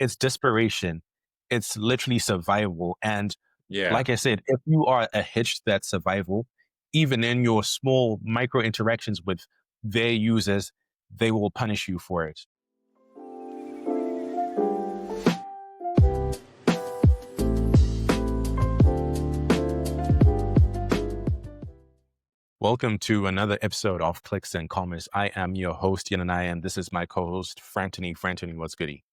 it's desperation. It's literally survival. And Yeah. like I said, if you are a hitch to that survival, even in your small micro interactions with their users, they will punish you for it. Welcome to another episode of Clicks and Commerce. I am your host, Yananai, and this is my co-host, Franthoni. Franthoni, what's goody?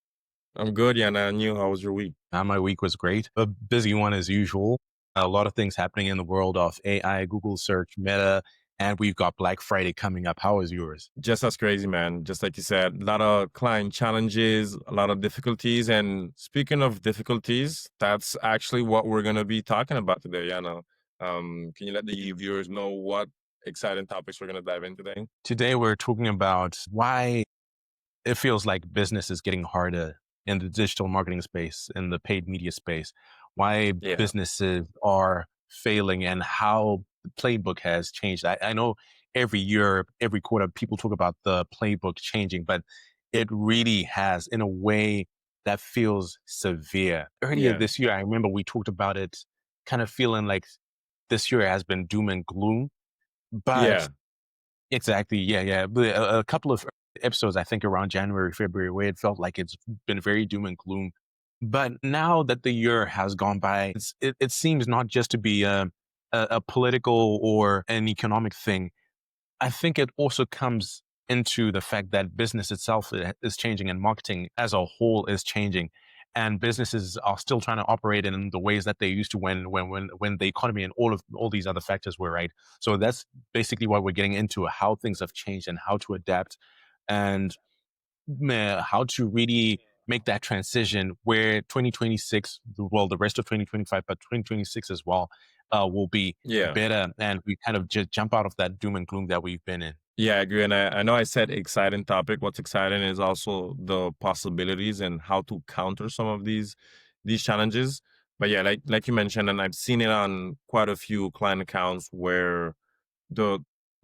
I'm good, Yana. And you, how was your week? My week was great. A busy one as usual. A lot of things happening in the world of AI, Google search, Meta, and we've got Black Friday coming up. How is yours? Just as crazy, man. Just like you said, a lot of client challenges, a lot of difficulties. And speaking of difficulties, that's actually what we're going to be talking about today, Yana. Can you let the viewers know what exciting topics we're going to dive in today? Today, we're talking about why it feels like business is getting harder in the digital marketing space, in the paid media space, why Yeah. businesses are failing and how the playbook has changed. I know every year, every quarter, people talk about the playbook changing, but it really has in a way that feels severe. Earlier Yeah. this year, I remember we talked about it kind of feeling like this year has been doom and gloom, but Yeah. exactly. Yeah, yeah. But a couple of episodes, I think around January, February, where it felt like it's been very doom and gloom. But now that the year has gone by, it seems not just to be a political or an economic thing. I think it also comes into the fact that business itself is changing and marketing as a whole is changing. And businesses are still trying to operate in the ways that they used to when the economy and all these other factors were right. So that's basically what we're getting into, how things have changed and how to adapt and how to really make that transition where 2026, well, the rest of 2025, but 2026 as well, will be Yeah. better. And we kind of just jump out of that doom and gloom that we've been in. Yeah, I agree. And I know I said exciting topic. What's exciting is also the possibilities and how to counter some of these challenges. But yeah, like you mentioned, and I've seen it on quite a few client accounts where the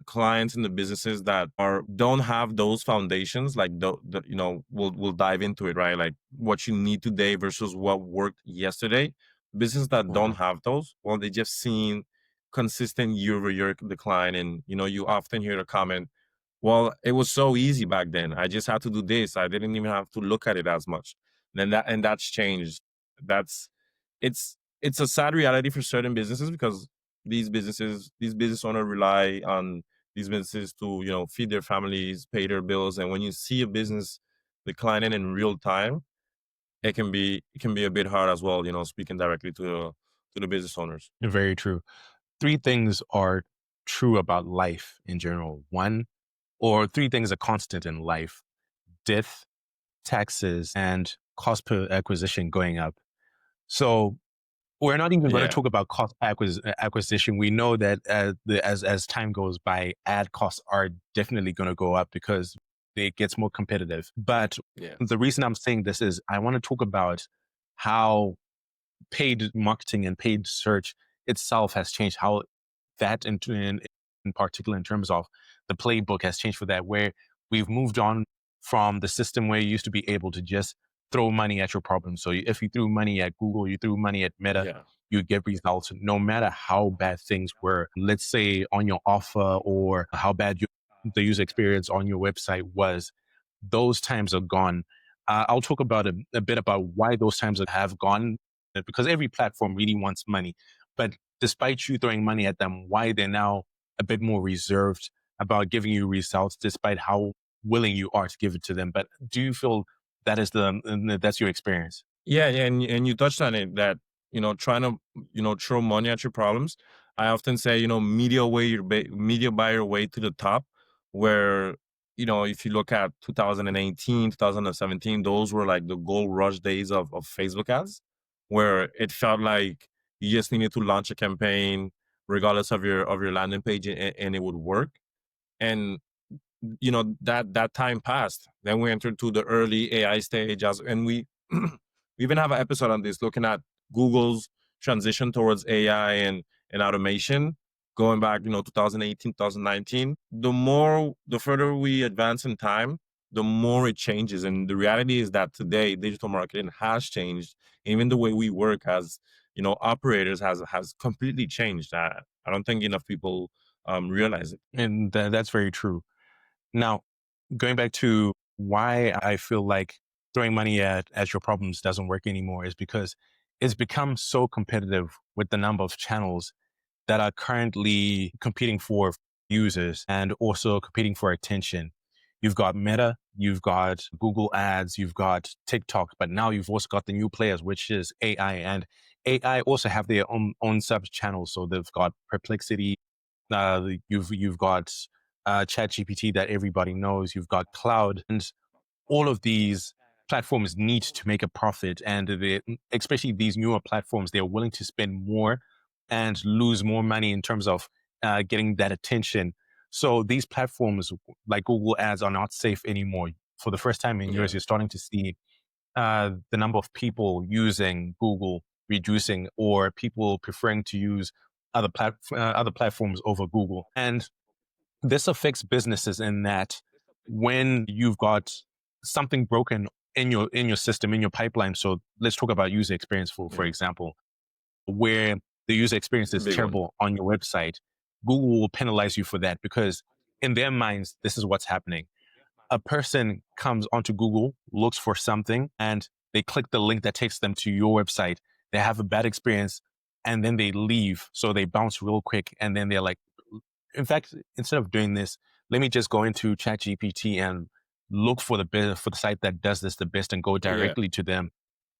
clients and the businesses that are don't have those foundations, like we'll dive into it, right? Like what you need today versus what worked yesterday. Businesses that don't Mhm. have those, well, they just seen consistent year-over-year decline. And you often hear the comment, well, it was so easy back then. I just had to do this. I didn't even have to look at it as much. That's changed. That's it's a sad reality for certain businesses because these business owners rely on these businesses to, feed their families, pay their bills. And when you see a business declining in real time, it can be a bit hard as well, speaking directly to the business owners. Very true. Three things are true about life in general. One, or three things are constant in life: death, taxes, and cost per acquisition going up. So we're not even going to Yeah. talk about acquisition. We know that as time goes by, ad costs are definitely going to go up because it gets more competitive. But Yeah. the reason I'm saying this is I want to talk about how paid marketing and paid search itself has changed, how that in particular in terms of the playbook has changed for that, where we've moved on from the system where you used to be able to just throw money at your problem. So if you threw money at Google, you threw money at Meta, Yeah. you get results no matter how bad things were, let's say on your offer or how bad the user experience on your website was. Those times are gone. I'll talk about a bit about why those times have gone, because every platform really wants money. But despite you throwing money at them, why they're now a bit more reserved about giving you results, despite how willing you are to give it to them. But do you feel that is that's your experience? Yeah, yeah, and you touched on it that trying to throw money at your problems. I often say media buy your way to the top, where if you look at 2018, 2017, those were like the gold rush days of Facebook ads, where it felt like you just needed to launch a campaign regardless of your landing page, and it would work. And that time passed. Then we entered to the early AI stage, and we even have an episode on this looking at Google's transition towards AI and automation going back 2018, 2019. The further we advance in time, the more it changes. And the reality is that today digital marketing has changed. Even the way we work as operators has completely changed. I don't think enough people realize it. And that's very true. Now, going back to why I feel like throwing money at your problems doesn't work anymore is because it's become so competitive with the number of channels that are currently competing for users and also competing for attention. You've got Meta, you've got Google Ads, you've got TikTok, but now you've also got the new players, which is AI. And AI also have their own sub channels. So they've got Perplexity, you've got ChatGPT that everybody knows. You've got Cloud, and all of these platforms need to make a profit, and especially these newer platforms, they're willing to spend more and lose more money in terms of getting that attention. So these platforms like Google Ads are not safe anymore. For the first time in Yeah, years, you're starting to see the number of people using Google reducing, or people preferring to use other platforms over Google. And this affects businesses in that when you've got something broken in your system, in your pipeline. So let's talk about user experience for yeah, example, where the user experience it's a is big one. terrible on your website. Google will penalize you for that because in their minds, this is what's happening. A person comes onto Google, looks for something, and they click the link that takes them to your website. They have a bad experience and then they leave. So they bounce real quick. And then they're like, in fact, instead of doing this, let me just go into ChatGPT and look for for the site that does this the best and go Yeah, directly to them.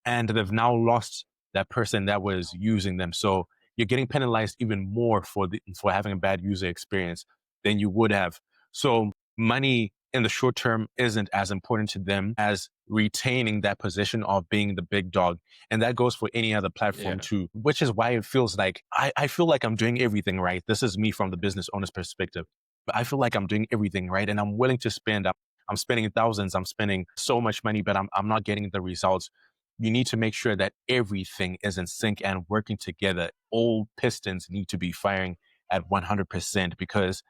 And they've now lost that person that was using them. So you're getting penalized even more for having a bad user experience than you would have. So money in the short term isn't as important to them as retaining that position of being the big dog. And that goes for any other platform yeah, too, which is why it feels like I feel like I'm doing everything right. This is me from the business owner's perspective. But I feel like I'm doing everything right and I'm willing to spend. I'm spending thousands. I'm spending so much money, but I'm not getting the results. You need to make sure that everything is in sync and working together. All pistons need to be firing at 100% because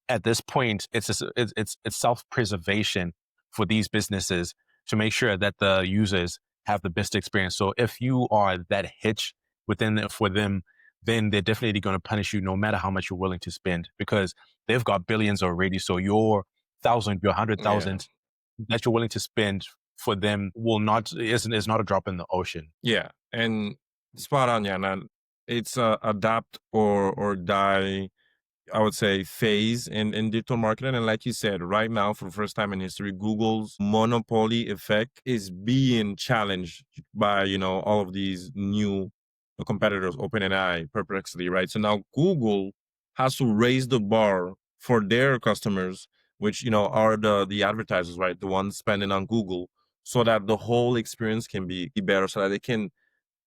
at this point, it's self preservation for these businesses to make sure that the users have the best experience. So if you are that hitch for them, then they're definitely going to punish you no matter how much you're willing to spend because they've got billions already. So your thousand, your hundred yeah. thousand that you're willing to spend for them will not is not a drop in the ocean. Yeah, and spot on, yeah. And it's a adapt or die, I would say, phase in digital marketing. And like you said, right now, for the first time in history, Google's monopoly effect is being challenged by, all of these new competitors, OpenAI, Perplexity, right? So now Google has to raise the bar for their customers, which, are the advertisers, right? The ones spending on Google, so that the whole experience can be better, so that they can,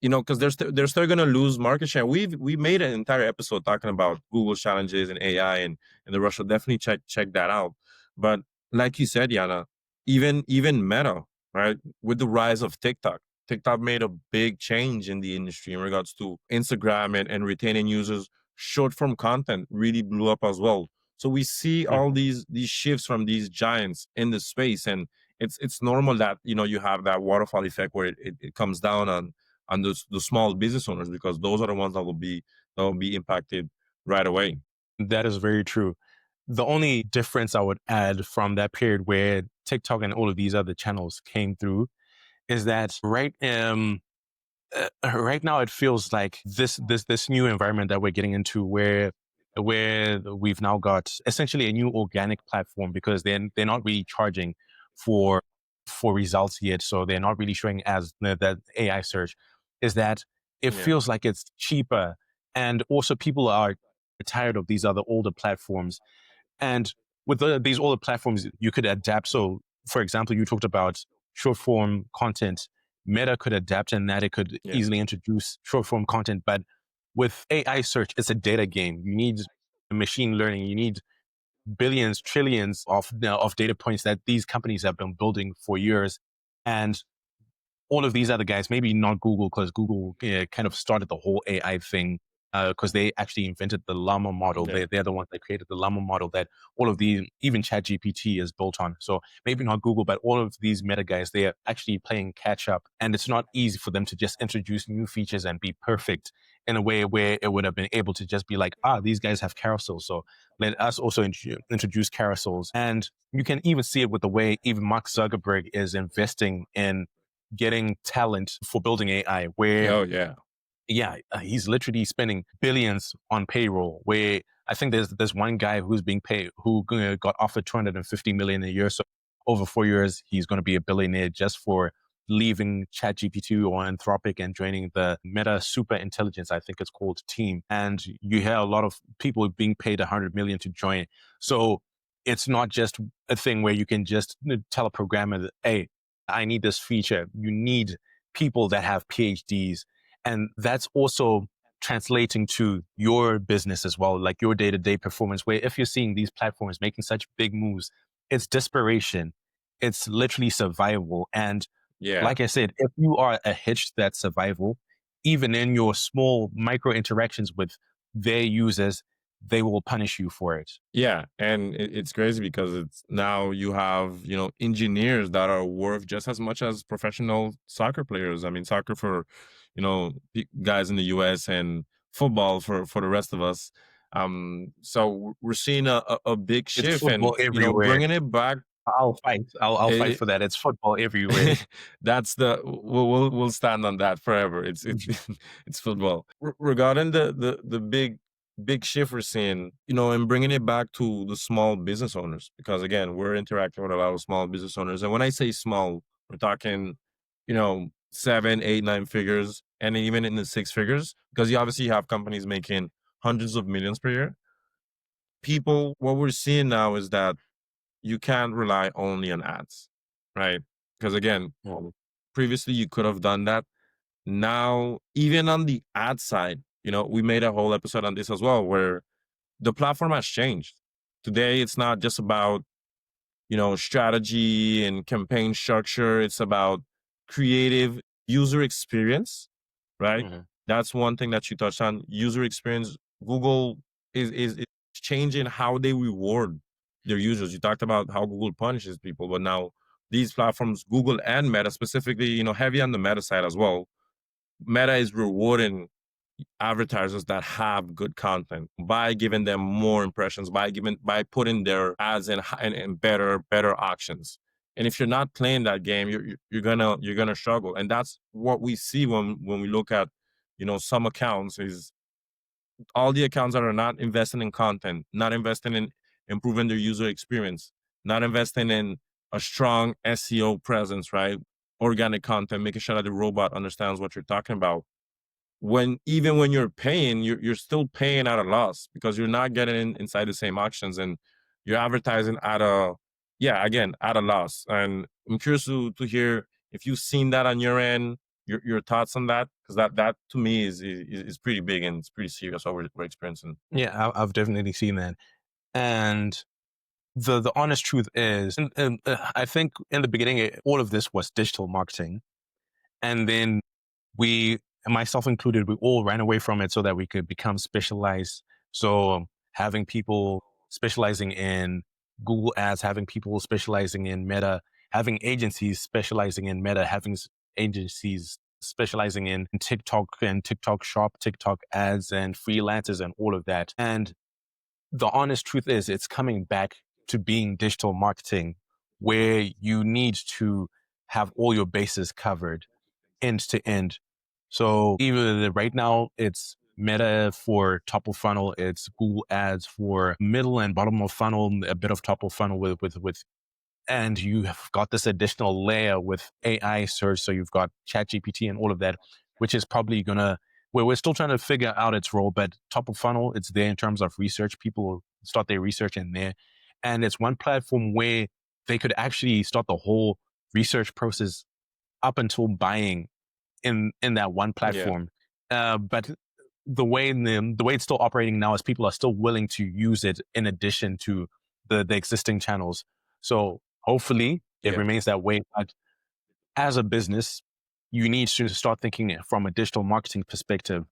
because they're still going to lose market share. We made an entire episode talking about Google challenges and AI and the Russia. Definitely check that out. But like you said, Yana, even Meta, right, with the rise of TikTok, TikTok made a big change in the industry in regards to Instagram and retaining users. Short form content really blew up as well. So we see all these shifts from these giants in the space, and it's normal that you have that waterfall effect where it comes down on the small business owners, because those are the ones that will be impacted right away. That is very true. The only difference I would add from that period where TikTok and all of these other channels came through is that right now it feels like this new environment that we're getting into where we've now got essentially a new organic platform because they're not really charging for results yet, so they're not really showing as that AI search is that it Yeah, feels like it's cheaper, and also people are tired of these other older platforms. And with these older platforms, you could adapt. So, for example, you talked about short form content. Meta could adapt in that it could yeah, easily introduce short form content. But with AI search, it's a data game. You need machine learning. You need billions, trillions of data points that these companies have been building for years. And all of these other guys, maybe not Google, because Google kind of started the whole AI thing because they actually invented the llama model. Yeah. They're the ones that created the llama model that all of the, even ChatGPT is built on. So maybe not Google, but all of these meta guys, they are actually playing catch up. And it's not easy for them to just introduce new features and be perfect in a way where it would have been able to just be like, these guys have carousels. So let us also introduce carousels. And you can even see it with the way even Mark Zuckerberg is investing in getting talent for building AI, where Oh yeah. yeah, he's literally spending billions on payroll. Where I think there's one guy who's being paid who got offered 250 million a year. So over 4 years, he's going to be a billionaire just for leaving ChatGPT or Anthropic and joining the Meta Super Intelligence, I think it's called, team. And you hear a lot of people being paid 100 million to join. So it's not just a thing where you can just tell a programmer that, hey, I need this feature. You need people that have PhDs, and that's also translating to your business as well, like your day to day performance, where if you're seeing these platforms making such big moves, it's desperation. It's literally survival. And Yeah. like I said, if you are a hitch to that survival, even in your small micro interactions with their users, they will punish you for it. Yeah, and it's crazy because it's now you have engineers that are worth just as much as professional soccer players. I mean, soccer for guys in the U.S. and football for the rest of us. So we're seeing a big It's shift, and football everywhere. bringing it back. I'll fight. I'll fight It, for that. It's football everywhere. that's the we'll stand on that forever. It's it's football. Regarding the big shift we're seeing, and bringing it back to the small business owners, because again, we're interacting with a lot of small business owners, and when I say small, we're talking, 7, 8, 9 figures, and even in the 6 figures, because you obviously have companies making hundreds of millions per year. People, what we're seeing now is that you can't rely only on ads, right? Because again, previously you could have done that. Now, even on the ad side, we made a whole episode on this as well, where the platform has changed. Today, it's not just about, strategy and campaign structure. It's about creative user experience, right? Mhm. That's one thing that you touched on. User experience. Google is changing how they reward their users. You talked about how Google punishes people, but now these platforms, Google and Meta specifically, heavy on the Meta side as well. Meta is rewarding advertisers that have good content by giving them more impressions, by putting their ads in better auctions. And if you're not playing that game, you're gonna struggle. And that's what we see when we look at some accounts, is all the accounts that are not investing in content, not investing in improving their user experience, not investing in a strong SEO presence, right? Organic content, making sure that the robot understands what you're talking about. Even when you're paying, you're still paying at a loss because you're not getting inside the same auctions, and you're advertising at a, yeah, again, at a loss. And I'm curious to hear if you've seen that on your end, your thoughts on that, because that to me is pretty big and it's pretty serious what we're experiencing. Yeah, I've definitely seen that. And the honest truth is, I think in the beginning, all of this was digital marketing. And then we, myself included, we all ran away from it so that we could become specialized. So having people specializing in Google Ads, having people specializing in Meta, having agencies specializing in Meta, having agencies specializing in TikTok and TikTok Shop, TikTok ads and freelancers and all of that. And the honest truth is it's coming back to being digital marketing, where you need to have all your bases covered end to end. So even right now, it's Meta for top of funnel. It's Google Ads for middle and bottom of funnel, a bit of top of funnel with, and you have got this additional layer with AI search. So you've got ChatGPT and all of that, which is probably gonna, where we're still trying to figure out its role, but top of funnel, it's there in terms of research. People start their research in there. And it's one platform where they could actually start the whole research process up until buying in that one Yeah, platform. But the way it's still operating now is people are still willing to use it in addition to the existing channels. So hopefully it yeah, remains that way. But as a business, you need to start thinking from a digital marketing perspective.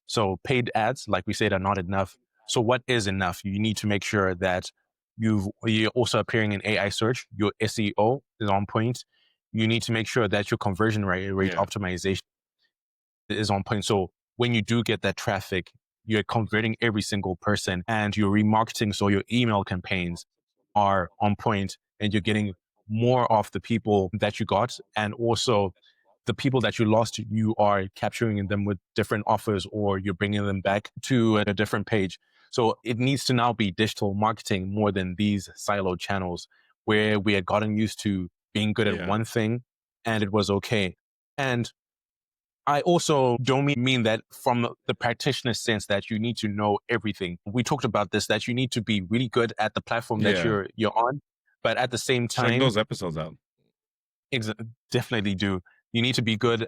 So paid ads, like we said, are not enough. So what is enough? You need to make sure that you're also appearing in AI search. Your SEO is on point. You need to make sure that your conversion rate Yeah. optimization is on point. So when you do get that traffic, you're converting every single person, and your remarketing, so your email campaigns are on point, and you're getting more of the people that you got. And also the people that you lost, you are capturing them with different offers, or you're bringing them back to a different page. So it needs to now be digital marketing more than these siloed channels where we had gotten used to being good at Yeah. one thing and it was okay. And I also don't mean that from the practitioner sense that you need to know everything. We talked about this, that you need to be really good at the platform that Yeah. you're on, but at the same Check time, those episodes out. ex- definitely do. You need to be good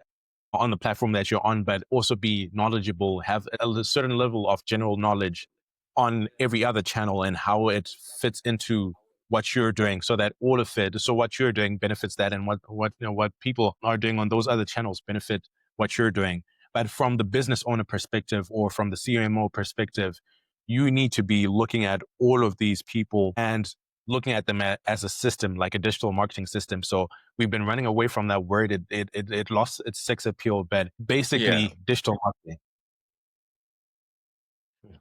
on the platform that you're on, but also be knowledgeable, have a certain level of general knowledge on every other channel and how it fits into what you're doing, so that all of it, so what you're doing benefits that, and what people are doing on those other channels benefit what you're doing. But from the business owner perspective or from the CMO perspective, you need to be looking at all of these people and looking at them as a system, like a digital marketing system. So we've been running away from that word. It lost its sex appeal, but Yeah. basically digital marketing.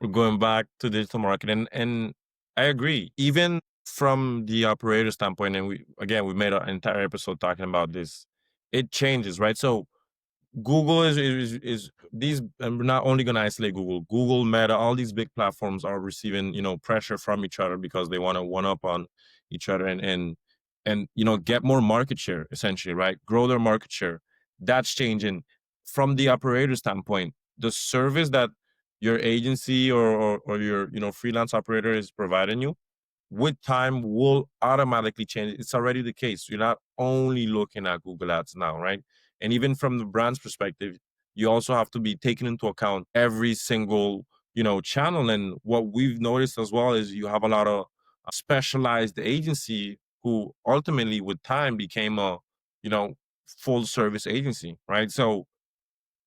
We're going back to digital marketing, and I agree. Even from the operator standpoint, and we made an entire episode talking about this. It changes, right? So Google is these, and we're not only going to isolate Google. Google, Meta, all these big platforms are receiving pressure from each other because they want to one up on each other and get more market share, essentially, right? Grow their market share. That's changing from the operator standpoint. The service that your agency or your freelance operator is providing you with time will automatically change. It's already the case. You're not only looking at Google Ads now, right? And even from the brand's perspective, you also have to be taking into account every single, channel. And what we've noticed as well is you have a lot of specialized agency who ultimately with time became a, full service agency, right? So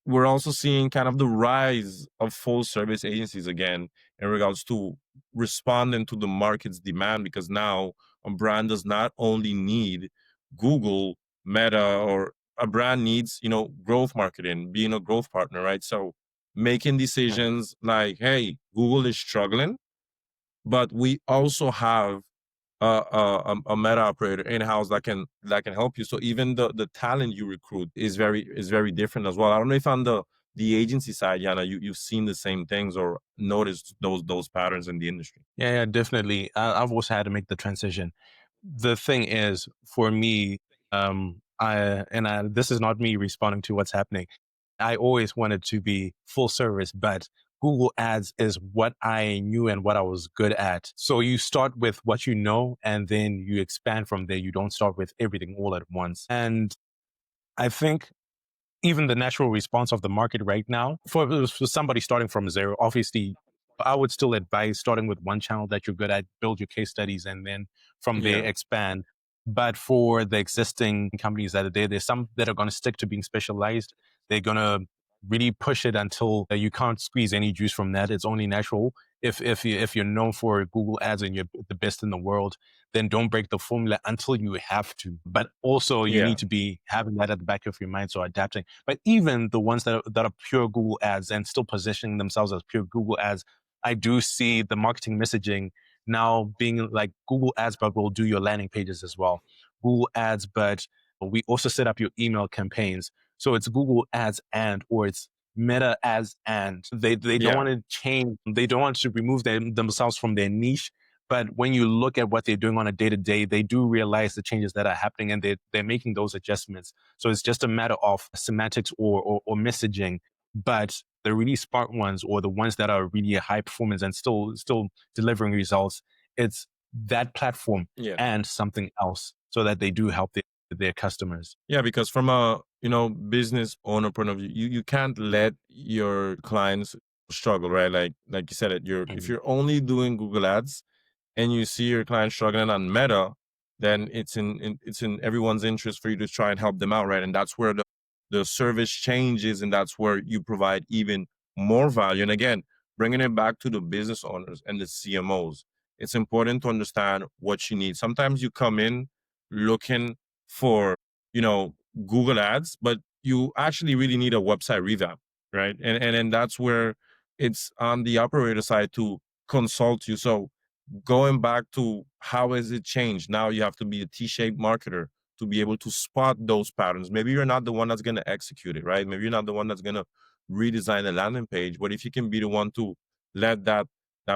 we're also seeing kind of the rise of full service agencies again in regards to responding to the market's demand, because now a brand does not only need Google, Meta, or a brand needs, growth marketing, being a growth partner, right? So making decisions like, hey, Google is struggling, but we also have a meta operator in house that can help you. So even the talent you recruit is very different as well. I don't know if on the agency side, Yana, you've seen the same things or noticed those patterns in the industry. Yeah, definitely. I've also had to make the transition. The thing is, for me, this is not me responding to what's happening. I always wanted to be full service, but Google Ads is what I knew and what I was good at. So you start with what you know, and then you expand from there. You don't start with everything all at once. And I think even the natural response of the market right now for somebody starting from zero, obviously I would still advise starting with one channel that you're good at, build your case studies, and then from there Yeah, expand. But for the existing companies that are there, there's some that are going to stick to being specialized. They're going to really push it until you can't squeeze any juice from that. It's only natural. If you're known for Google Ads and you're the best in the world, then don't break the formula until you have to. But also you yeah, need to be having that at the back of your mind, so adapting. But even the ones that are pure Google Ads and still positioning themselves as pure Google Ads, I do see the marketing messaging now being like Google Ads, but we'll do your landing pages as well. Google Ads, but we also set up your email campaigns. So it's Google Ads or it's Meta Ads, and they don't yeah, want to change. They don't want to remove themselves from their niche. But when you look at what they're doing on a day to day, they do realize the changes that are happening, and they're making those adjustments. So it's just a matter of semantics or messaging. But the really smart ones, or the ones that are really high performance and still delivering results, it's that platform yeah. and something else, so that they do help their customers. Yeah, because from a business owner point of view, you can't let your clients struggle, right? Like you said it, if Mhm. you're only doing Google Ads and you see your client struggling on Meta, then it's in everyone's interest for you to try and help them out, right? And that's where the service changes, and that's where you provide even more value. And again, bringing it back to the business owners and the CMOs, it's important to understand what you need. Sometimes you come in looking for, you know, Google ads, but you actually really need a website revamp, right? And then that's where it's on the operator side to consult you. So going back to how has it changed? Now you have to be a T-shaped marketer to be able to spot those patterns. Maybe you're not the one that's going to execute it, right? Maybe you're not the one that's going to redesign the landing page, but if you can be the one to let that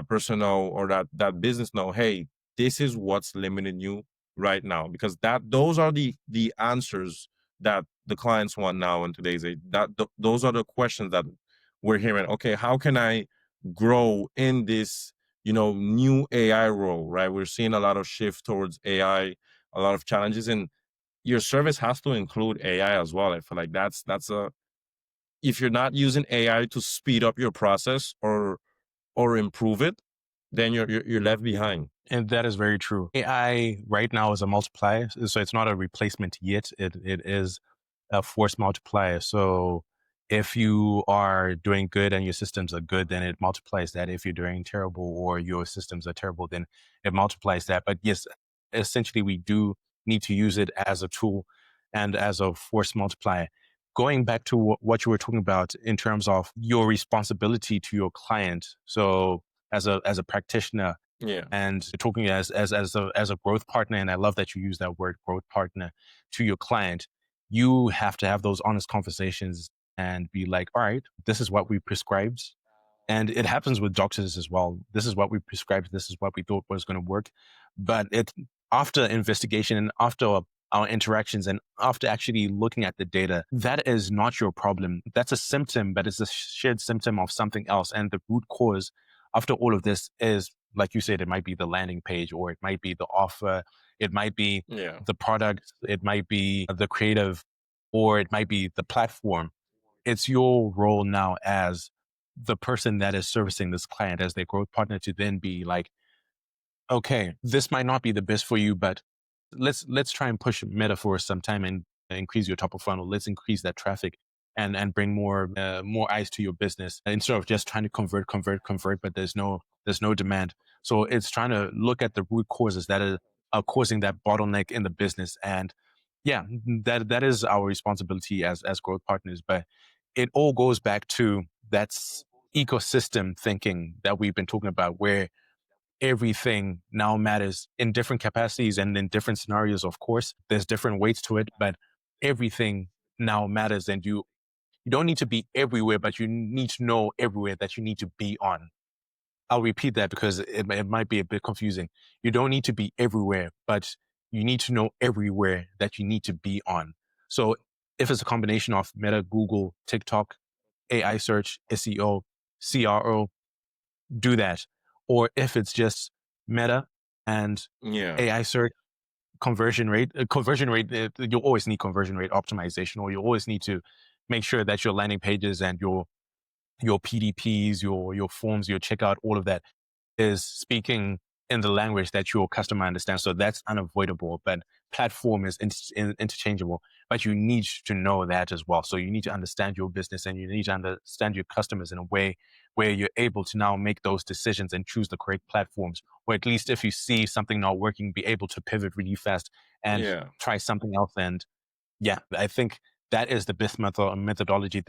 person know, or that business know, hey, this is what's limiting you right now, because that those are the answers that the clients want now in today's age. Those are the questions that we're hearing. Okay, how can I grow in this, you know, new AI role, right? We're seeing a lot of shift towards AI, a lot of challenges, and your service has to include AI as well. I feel like that's a, if you're not using AI to speed up your process or improve it, then you're left behind. And that is very true. AI right now is a multiplier, so it's not a replacement yet. It is a force multiplier. So if you are doing good and your systems are good, then it multiplies that. If you're doing terrible or your systems are terrible, then it multiplies that. But yes, essentially, we do need to use it as a tool and as a force multiplier. Going back to what you were talking about in terms of your responsibility to your client. So as a practitioner, Yeah. and talking as a growth partner, and I love that you use that word growth partner to your client, you have to have those honest conversations and be like, all right, this is what we prescribed, and it happens with doctors as well. This is what we prescribed, this is what we thought was going to work, but it, after investigation and after our interactions and after actually looking at the data, that is not your problem. That's a symptom, but it's a shared symptom of something else. And the root cause after all of this is, like you said, it might be the landing page, or it might be the offer, it might be Yeah. the product, it might be the creative, or it might be the platform. It's your role now as the person that is servicing this client as their growth partner to then be like, okay, this might not be the best for you, but let's try and push Meta for some time and increase your top of funnel. Let's increase that traffic and bring more eyes to your business instead of just trying to convert, but there's no demand. So it's trying to look at the root causes that are causing that bottleneck in the business. And yeah, that is our responsibility as growth partners. But it all goes back to ecosystem thinking that we've been talking about, where everything now matters in different capacities and in different scenarios. Of course, there's different weights to it, but everything now matters. And you don't need to be everywhere, but you need to know everywhere that you need to be on. I'll repeat that because it might be a bit confusing. You don't need to be everywhere, but you need to know everywhere that you need to be on. So if it's a combination of Meta, Google, TikTok, AI search, SEO, CRO, do that. Or if it's just Meta and Yeah. AI search, conversion rate, you'll always need conversion rate optimization, or you always need to make sure that your landing pages and your PDPs, your forms, your checkout, all of that is speaking in the language that your customer understands. So that's unavoidable, but platform is interchangeable, but you need to know that as well. So you need to understand your business and you need to understand your customers in a way where you're able to now make those decisions and choose the correct platforms, or at least if you see something not working, be able to pivot really fast and Yeah. try something else. And yeah, I think that is the best methodology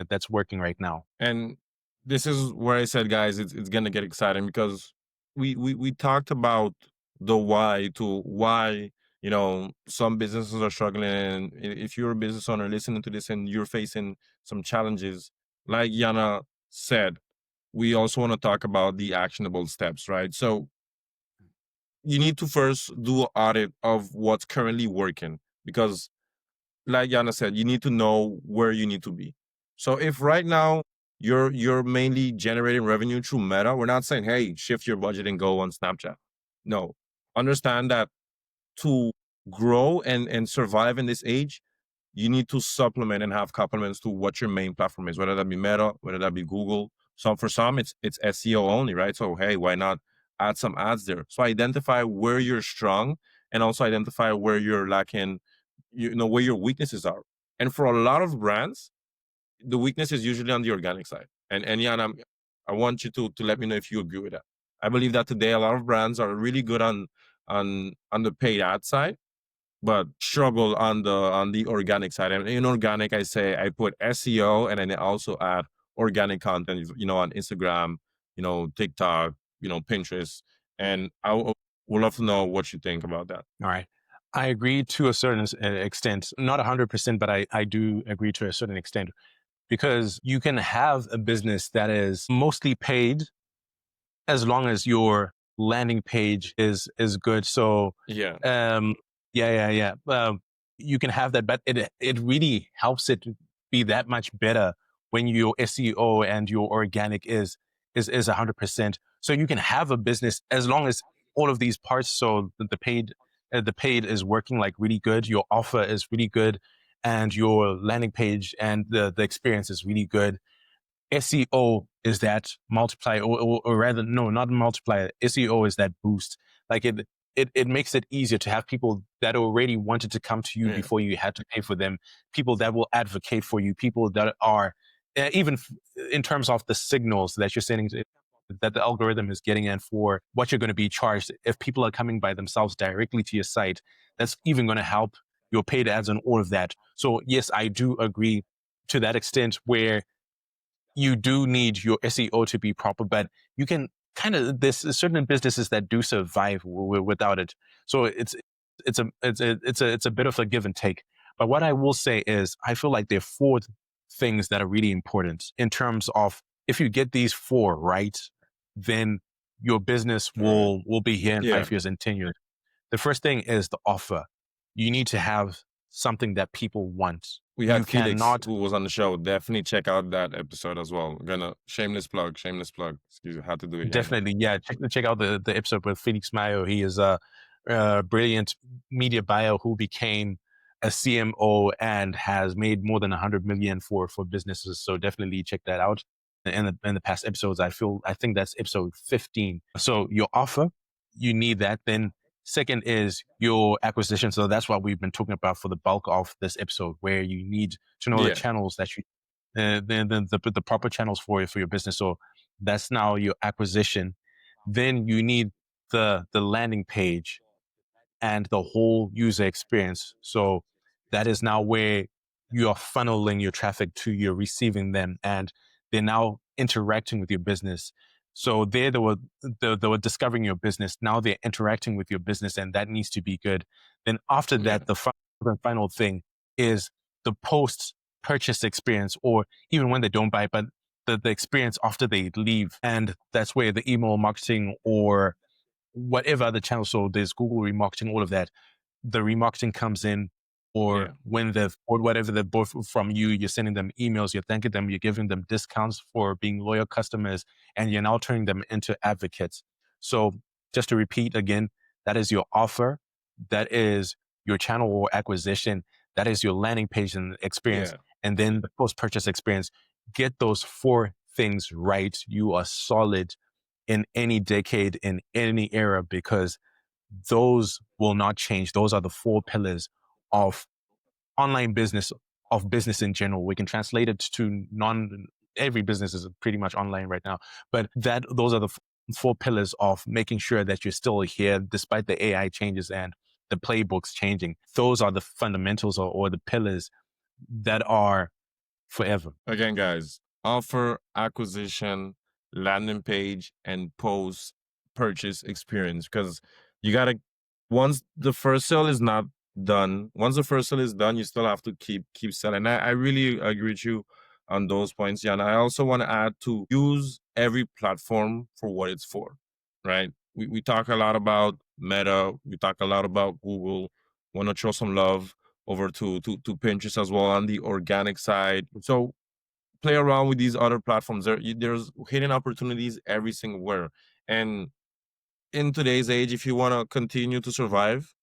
that's working right now. And this is where I said, guys, it's gonna get exciting, because we talked about the why, to why, you know, some businesses are struggling. And if you're a business owner listening to this and you're facing some challenges, like Yana said, we also want to talk about the actionable steps, right? So you need to first do an audit of what's currently working, because like Yana said, you need to know where you need to be. So if right now you're mainly generating revenue through Meta, we're not saying, hey, shift your budget and go on Snapchat. No. Understand that to grow and survive in this age, you need to supplement and have complements to what your main platform is, whether that be Meta, whether that be Google. So for some, it's SEO only, right? So hey, why not add some ads there? So identify where you're strong, and also identify where you're lacking, you know, where your weaknesses are. And for a lot of brands, the weakness is usually on the organic side. And yeah, and I want you to let me know if you agree with that. I believe that today a lot of brands are really good on the paid ad side, but struggle on the organic side. And in organic, I say I put SEO and then I also add organic content, on Instagram, TikTok, Pinterest. And would love to know what you think about that. All right. I agree to a certain extent, not 100%, but I do agree to a certain extent because you can have a business that is mostly paid as long as your landing page is good. So, Yeah, um, yeah. You can have that, but it really helps it be that much better when your SEO and your organic is 100%. So you can have a business as long as all of these parts. So the paid is working like really good. Your offer is really good, and your landing page and the experience is really good. SEO is that multiplier, or rather, no, not multiplier. SEO is that boost. Like it makes it easier to have people that already wanted to come to you yeah, before you had to pay for them. People that will advocate for you. People that are even in terms of the signals that you're sending that the algorithm is getting in for what you're going to be charged. If people are coming by themselves directly to your site, that's even going to help your paid ads and all of that. So yes, I do agree to that extent where you do need your SEO to be proper, but you can there's certain businesses that do survive without it. So it's a bit of a give and take. But what I will say is, I feel like there are four things that are really important in terms of if you get these four right, then your business all right. will be here in Yeah, 5 years and 10 years. The first thing is the offer. You need to have something that people want. we You had Felix cannot who was on the show. Definitely check out that episode as well. Gonna shameless plug, shameless plug. Excuse me, had to do it, Yana. definitely, yeah. Check out the episode with Felix Mayo. He is a brilliant media buyer who became a CMO and has made more than 100 million for businesses. So definitely check that out. In the past episodes, I think that's episode 15. So your offer, you need that. Then second is your acquisition. So that's what we've been talking about for the bulk of this episode, where you need to know the Yeah, channels that you the proper channels for your business. So that's now your acquisition. Then you need the landing page and the whole user experience. So that is now where you are funneling your traffic to, you're receiving them, and they're now interacting with your business. So they were discovering your business. Now they're interacting with your business, and that needs to be good. Then after yeah, that, the final thing is the post purchase experience, or even when they don't buy, but the experience after they leave. And that's where the email marketing or whatever other channel. So there's Google remarketing, all of that. The remarketing comes in, or yeah, when they've or whatever they've bought from you, you're sending them emails, you're thanking them, you're giving them discounts for being loyal customers, and you're now turning them into advocates. So just to repeat again, that is your offer, that is your channel or acquisition, that is your landing page and experience, yeah. and then the post-purchase experience. Get those four things right. You are solid in any decade, in any era, because those will not change. Those are the four pillars of online business, of business in general. We can translate it to every business is pretty much online right now, but those are the four pillars of making sure that you're still here despite the AI changes and the playbooks changing. Those are the fundamentals, or the pillars that are forever. Again, guys, offer, acquisition, landing page, and post purchase experience. Because you gotta once the first sale is not done, once the first sale is done, you still have to keep selling. I really agree with you on those points, Jan. I also want to add to use every platform for what it's for, right? We talk a lot about Meta, we talk a lot about Google. Want to show some love over to Pinterest as well on the organic side. So play around with these other platforms. There's hidden opportunities every single where. And in today's age, if you want to continue to survive,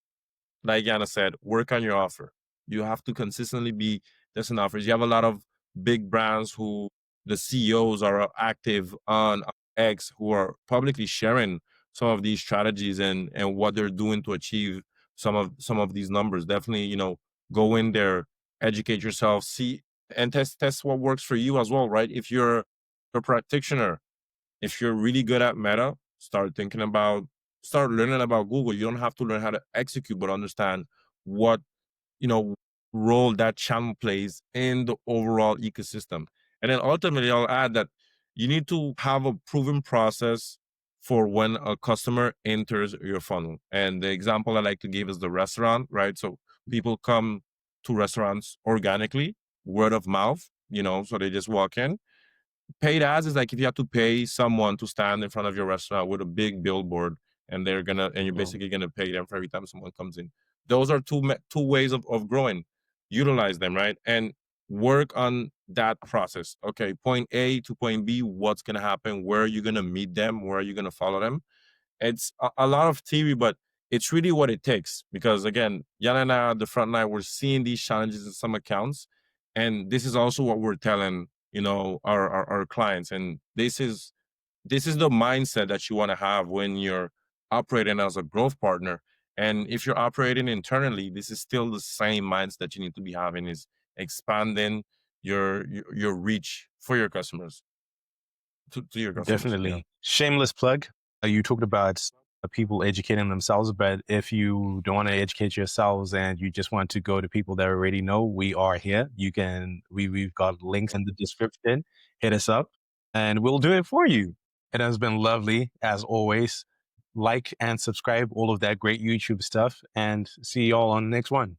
like Yana said, work on your offer. You have to consistently be testing offers. You have a lot of big brands who the CEOs are active on X who are publicly sharing some of these strategies and what they're doing to achieve some of these numbers. Definitely, go in there, educate yourself, see and test what works for you as well, right? If you're a practitioner. If you're really good at Meta, start learning about Google. You don't have to learn how to execute, but understand what you know role that channel plays in the overall ecosystem. And then ultimately, I'll add that you need to have a proven process for when a customer enters your funnel. And the example I like to give is the restaurant, right? So people come to restaurants organically, word of mouth, so they just walk in. Paid ads is like if you have to pay someone to stand in front of your restaurant with a big billboard, and you're Mm. basically gonna pay them for every time someone comes in. Those are two ways of growing. Utilize them, right? And work on that process. Okay, point A to point B, what's gonna happen? Where are you gonna meet them? Where are you gonna follow them? It's a lot of theory, but it's really what it takes. Because again, Yana and I at the front line, we're seeing these challenges in some accounts, and this is also what we're telling our clients. And this is the mindset that you want to have when you're operating as a growth partner. And if you're operating internally, this is still the same mindset that you need to be having, is expanding your reach for your customers to your customers. Yeah. Definitely. Shameless plug. You talked about people educating themselves, but if you don't want to educate yourselves and you just want to go to people that already know, we are here. We've got links in the description. Hit us up and we'll do it for you. It has been lovely as always. Like and subscribe, all of that great YouTube stuff, and see y'all on the next one.